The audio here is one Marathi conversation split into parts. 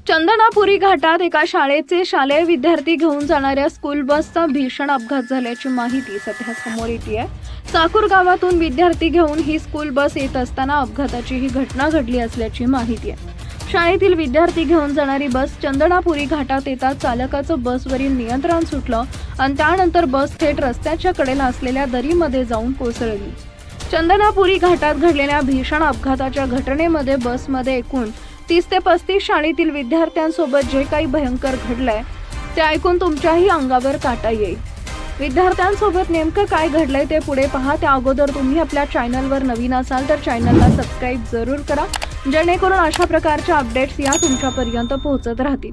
चंदनापुरी घाटात एका शाळेचे शालेय विद्यार्थी घेऊन जाणाऱ्या स्कूल बसचा भीषण अपघात झाल्याची माहिती सध्या समोर येते आहे। साकूर गावातून विद्यार्थी घेऊन ही स्कूल बस येत असताना अपघाताची ही घटना घडली असल्याची माहिती आहे। शाळेतील विद्यार्थी घेऊन जाणारी बस चंदनापुरी घाटात येताच चालकाचं बसवरील नियंत्रण सुटलं आणि त्यानंतर बस थेट रस्त्याच्या कडेला असलेल्या दरीमध्ये जाऊन कोसळली। चंदनापुरी घाटात घडलेल्या भीषण अपघाताच्या घटनेमध्ये बसमध्ये एकूण 30 ते 35 शाळेतील विद्यार्थ्यांसोबत जे काही भयंकर घडलंय ते ऐकून तुमच्याही अंगावर काटा येईल। विद्यार्थ्यांसोबत नेमकं काय घडलंय ते पुढे पहा। त्या अगोदर तुम्ही आपल्या चॅनलवर नवीन असाल तर चॅनलला सबस्क्राईब जरूर करा, जेणेकरून अशा प्रकारच्या अपडेट्स या तुमच्यापर्यंत पोहोचत राहतील।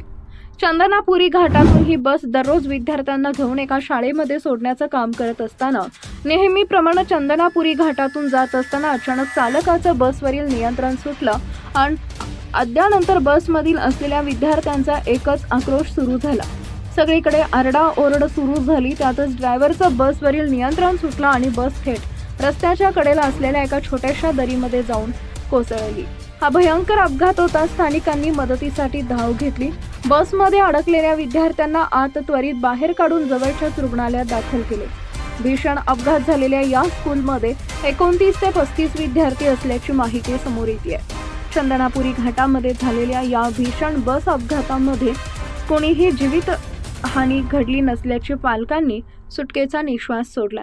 चंदनापुरी घाटातून ही बस दररोज विद्यार्थ्यांना घेऊन एका शाळेमध्ये सोडण्याचं काम करत असताना नेहमीप्रमाणे चंदनापुरी घाटातून जात असताना अचानक चालकाचं बसवरील नियंत्रण सुटलं आणि अद्यानंतर बसमधील असलेल्या विद्यार्थ्यांचा एकच आक्रोश सुरू झाला। सगळीकडे आरडाओरड सुरू झाली। त्यातच ड्रायव्हरचं बसवरील नियंत्रण सुटलं आणि बस थेट रस्त्याच्या कडेला असलेल्या एका छोट्याशा दरीमध्ये जाऊन कोसळली। हा भयंकर अपघात होता। स्थानिकांनी मदतीसाठी धाव घेतली। बसमध्ये अडकलेल्या विद्यार्थ्यांना आत त्वरित बाहेर काढून जवळच्याच रुग्णालयात दाखल केले। भीषण अपघात झालेल्या या स्कूलमध्ये 29 ते 35 विद्यार्थी असल्याची माहिती समोर येते आहे। चंदनापुरी घाटामध्ये झालेल्या या भीषण बस अपघातामध्ये कोणीही जीवित हानी घडली नसल्याचे पालकांनी सुटकेचा निश्वास सोडला।